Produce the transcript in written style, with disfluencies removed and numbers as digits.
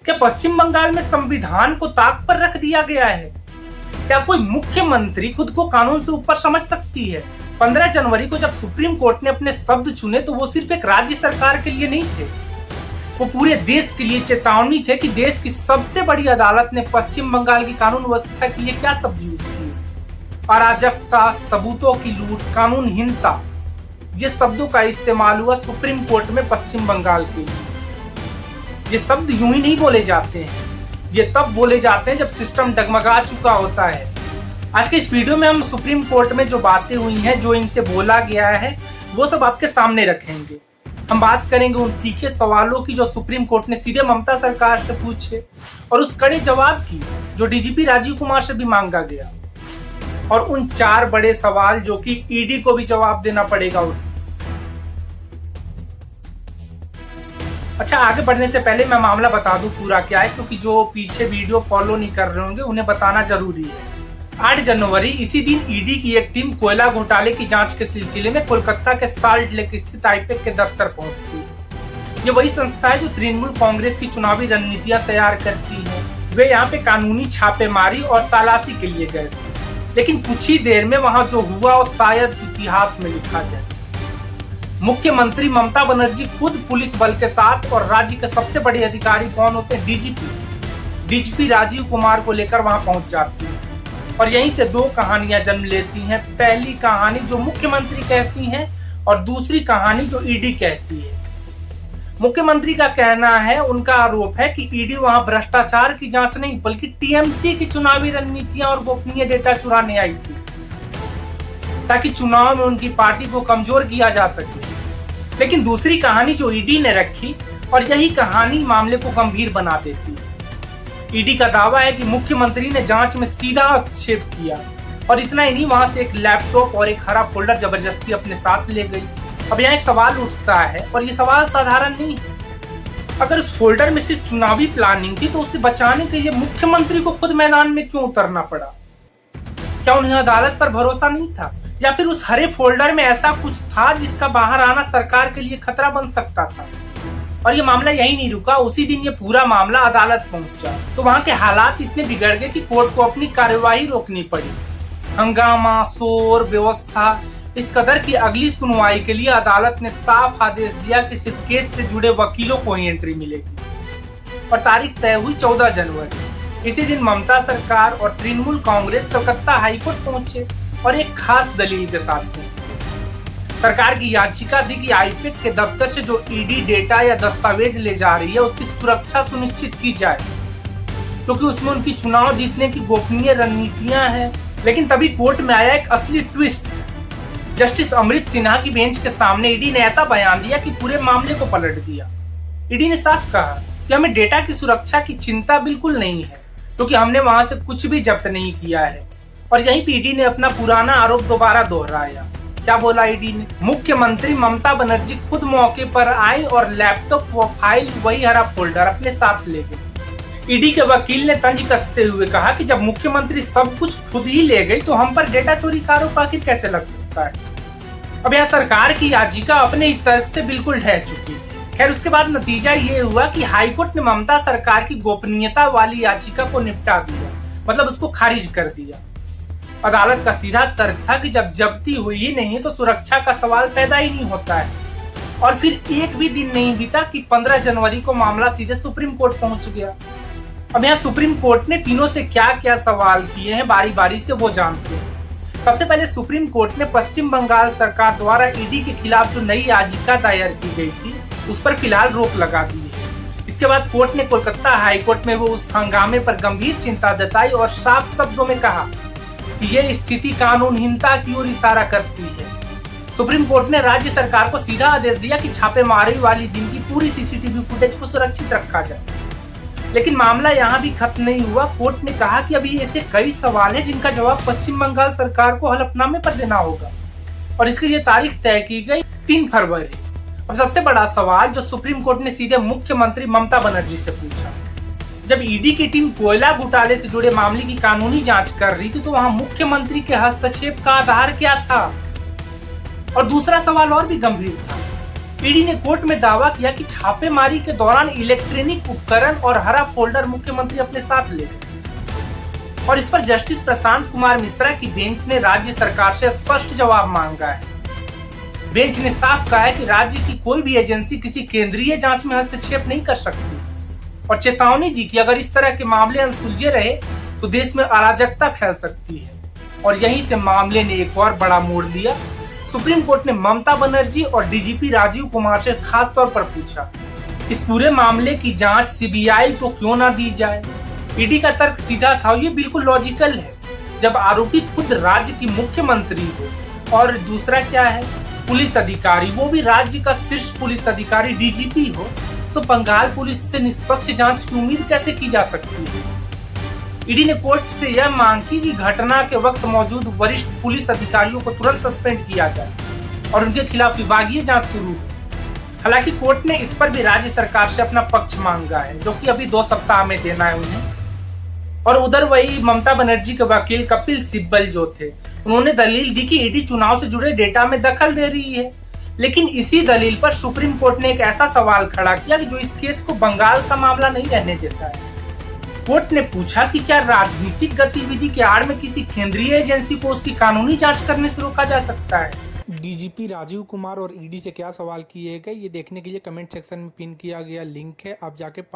क्या पश्चिम बंगाल में संविधान को ताक पर रख दिया गया है? क्या कोई मुख्यमंत्री खुद को कानून से ऊपर समझ सकती है? 15 जनवरी को जब सुप्रीम कोर्ट ने अपने शब्द चुने तो वो सिर्फ एक राज्य सरकार के लिए नहीं थे, वो पूरे देश के लिए चेतावनी थे कि देश की सबसे बड़ी अदालत ने पश्चिम बंगाल की कानून व्यवस्था के लिए क्या शब्द यूज किए। अराजकता, सबूतों की लूट, कानूनहीनता, ये शब्दों का इस्तेमाल हुआ सुप्रीम कोर्ट में पश्चिम बंगाल के लिए। ये शब्द यूं ही नहीं बोले जाते हैं, ये तब बोले जाते हैं जब सिस्टम डगमगा चुका होता है। आज के इस वीडियो में हम सुप्रीम कोर्ट में जो बातें हुई हैं, जो इनसे बोला गया है, वो सब आपके सामने रखेंगे। हम बात करेंगे उन तीखे सवालों की जो सुप्रीम कोर्ट ने सीधे ममता सरकार से पूछे और उस कड़े जवाब की जो डीजीपी राजीव कुमार से भी मांगा गया, और उन 4 बड़े सवाल जो कि ईडी को भी जवाब देना पड़ेगा। अच्छा, आगे बढ़ने से पहले मैं मामला बता दूं पूरा क्या है, क्योंकि जो पीछे वीडियो फॉलो नहीं कर रहे होंगे उन्हें बताना जरूरी है। 8 जनवरी इसी दिन ईडी की एक टीम कोयला घोटाले की जांच के सिलसिले में कोलकाता के साल्ट लेक स्थित आईपैक के दफ्तर पहुंचती है। ये वही संस्था है जो तृणमूल कांग्रेस की चुनावी रणनीतियां तैयार करती है। वे यहाँ पे कानूनी छापेमारी और तलाशी के लिए गए थे, लेकिन कुछ ही देर में वहां जो हुआ वो शायद इतिहास में लिखा जाए। मुख्यमंत्री ममता बनर्जी खुद पुलिस बल के साथ और राज्य के सबसे बड़े अधिकारी कौन होते हैं, डीजीपी राजीव कुमार को लेकर वहां पहुंच जाती है और यहीं से 2 कहानियां जन्म लेती हैं। पहली कहानी जो मुख्यमंत्री कहती हैं और दूसरी कहानी जो ईडी कहती है। मुख्यमंत्री का कहना है, उनका आरोप है कि ईडी वहां भ्रष्टाचार की जांच नहीं बल्कि टीएमसी की चुनावी रणनीतियां और गोपनीय डेटा चुराने आई थी ताकि चुनाव में उनकी पार्टी को कमजोर किया जा सके। लेकिन दूसरी कहानी जो ईडी ने रखी, और यही कहानी मामले को गंभीर बना देती है। ईडी का दावा है कि मुख्यमंत्री ने जांच में सीधा हस्तक्षेप किया और इतना ही नहीं, वहां से एक लैपटॉप और एक हरा फोल्डर जबरदस्ती अपने साथ ले गई। अब यहाँ एक सवाल उठता है और ये सवाल साधारण नहीं है। अगर उस फोल्डर में सिर्फ चुनावी प्लानिंग थी तो उसे बचाने के लिए मुख्यमंत्री को खुद मैदान में क्यों उतरना पड़ा? क्या उन्हें अदालत पर भरोसा नहीं था, या फिर उस हरे फोल्डर में ऐसा कुछ था जिसका बाहर आना सरकार के लिए खतरा बन सकता था? और ये मामला यही नहीं रुका, उसी दिन ये पूरा मामला अदालत पहुंचा तो वहां के हालात इतने बिगड़ गए कि कोर्ट को अपनी कार्यवाही रोकनी पड़ी। हंगामा, शोर, व्यवस्था, इस कदर की अगली सुनवाई के लिए अदालत ने साफ आदेश दिया कि सिर्फ केस से जुड़े वकीलों को ही एंट्री मिलेगी और तारीख तय हुई 14 जनवरी। इसी दिन ममता सरकार और तृणमूल कांग्रेस कलकत्ता हाईकोर्ट पहुंचे और एक खास दलील के साथ। सरकार की याचिका थी कि आईपैक के दफ्तर से जो ईडी डेटा या दस्तावेज ले जा रही है उसकी सुरक्षा सुनिश्चित की जाए, क्योंकि उसमें उनकी चुनाव जीतने की गोपनीय रणनीतियां हैं। लेकिन तभी कोर्ट में आया एक असली ट्विस्ट। जस्टिस अमृत सिन्हा की बेंच के सामने ईडी ने ऐसा बयान दिया कि पूरे मामले को पलट दिया। ईडी ने साफ कहा कि हमें डेटा की सुरक्षा की चिंता बिल्कुल नहीं है, क्योंकि हमने वहां से कुछ भी जब्त नहीं किया है। और यहीं पे ईडी ने अपना पुराना आरोप दोबारा दोहराया। क्या बोला ईडी ने? मुख्यमंत्री ममता बनर्जी खुद मौके पर आई और लैपटॉप व फाइल, वही हरा फोल्डर अपने साथ ले गए। ईडी के वकील ने तंज कसते हुए कहा कि जब मुख्यमंत्री सब कुछ खुद ही ले गई तो हम पर डेटा चोरी का आरोप आखिर कैसे लग सकता है? अब यहाँ सरकार की याचिका अपने ही तर्क से बिल्कुल ढह चुकी थी। खैर, उसके बाद नतीजा ये हुआ कि हाईकोर्ट ने ममता सरकार की गोपनीयता वाली याचिका को निपटा दिया, मतलब उसको खारिज कर दिया। अदालत का सीधा तर्क था कि जब जब्ती हुई ही नहीं तो सुरक्षा का सवाल पैदा ही नहीं होता है। और फिर एक भी दिन नहीं बीता कि 15 जनवरी को मामला सीधे सुप्रीम कोर्ट पहुंच गया। अब यहाँ सुप्रीम कोर्ट ने तीनों से क्या क्या सवाल किए हैं बारी बारी से वो जानते हैं। सबसे पहले सुप्रीम कोर्ट ने पश्चिम बंगाल सरकार द्वारा ईडी के खिलाफ जो नई याचिका दायर की गई थी उस पर फिलहाल रोक लगा दी है। इसके बाद कोर्ट ने कोलकाता हाईकोर्ट में वो उस हंगामे पर गंभीर चिंता जताई और साफ शब्दों में कहा कि ये स्थिति कानूनहीनता की ओर इशारा करती है। सुप्रीम कोर्ट ने राज्य सरकार को सीधा आदेश दिया कि छापेमारी वाली दिन की पूरी सीसीटीवी फुटेज को सुरक्षित रखा जाए। लेकिन मामला यहाँ भी खत्म नहीं हुआ। कोर्ट ने कहा कि अभी ऐसे कई सवाल हैं जिनका जवाब पश्चिम बंगाल सरकार को हलफनामे पर देना होगा और इसके लिए तारीख तय की गई 3 फरवरी। अब सबसे बड़ा सवाल जो सुप्रीम कोर्ट ने सीधे मुख्यमंत्री ममता बनर्जी से पूछा, जब ईडी की टीम कोयला घोटाले से जुड़े मामले की कानूनी जांच कर रही थी तो वहां मुख्यमंत्री के हस्तक्षेप का आधार क्या था? और दूसरा सवाल और भी गंभीर था, ईडी ने कोर्ट में दावा किया कि छापेमारी के दौरान इलेक्ट्रॉनिक उपकरण और हरा फोल्डर मुख्यमंत्री अपने साथ ले गए और इस पर जस्टिस प्रशांत कुमार मिश्रा की बेंच ने राज्य सरकार से स्पष्ट जवाब मांगा है। बेंच ने साफ कहा है कि राज्य की कोई भी एजेंसी किसी केंद्रीय जांच में हस्तक्षेप नहीं कर सकती और चेतावनी दी कि अगर इस तरह के मामले अनसुलझे रहे तो देश में अराजकता फैल सकती है। और यहीं से मामले ने एक और बड़ा मोड़ लिया। सुप्रीम कोर्ट ने ममता बनर्जी और डीजीपी राजीव कुमार से खास तौर पर पूछा, इस पूरे मामले की जांच सीबीआई को क्यों ना दी जाए। ईडी का तर्क सीधा था, ये बिल्कुल लॉजिकल है। जब आरोपी खुद राज्य की मुख्यमंत्री हो और दूसरा क्या है पुलिस अधिकारी, वो भी राज्य का शीर्ष पुलिस अधिकारी डीजीपी हो, तो बंगाल पुलिस से निष्पक्ष जांच की उम्मीद कैसे की जा सकती है। ईडी ने कोर्ट से यह मांग की कि घटना के वक्त मौजूद वरिष्ठ पुलिस अधिकारियों को तुरंत सस्पेंड किया जाए और उनके खिलाफ विभागीय जांच शुरू हो। हालांकि कोर्ट ने इस पर भी राज्य सरकार से अपना पक्ष मांगा है, जो कि अभी 2 सप्ताह में देना है उन्हें। और उधर वही ममता बनर्जी के वकील कपिल सिब्बल जो थे, उन्होंने दलील दी कि ईडी चुनाव से जुड़े डेटा में दखल दे रही है। लेकिन इसी दलील पर सुप्रीम कोर्ट ने एक ऐसा सवाल खड़ा किया कि जो इस केस को बंगाल का मामला नहीं रहने देता है। कोर्ट ने पूछा कि क्या राजनीतिक गतिविधि के आड़ में किसी केंद्रीय एजेंसी को उसकी कानूनी जांच करने से रोका जा सकता है। डीजीपी राजीव कुमार और ईडी से क्या सवाल किए गए, ये देखने के लिए कमेंट सेक्शन में पिन किया गया लिंक है, आप जाके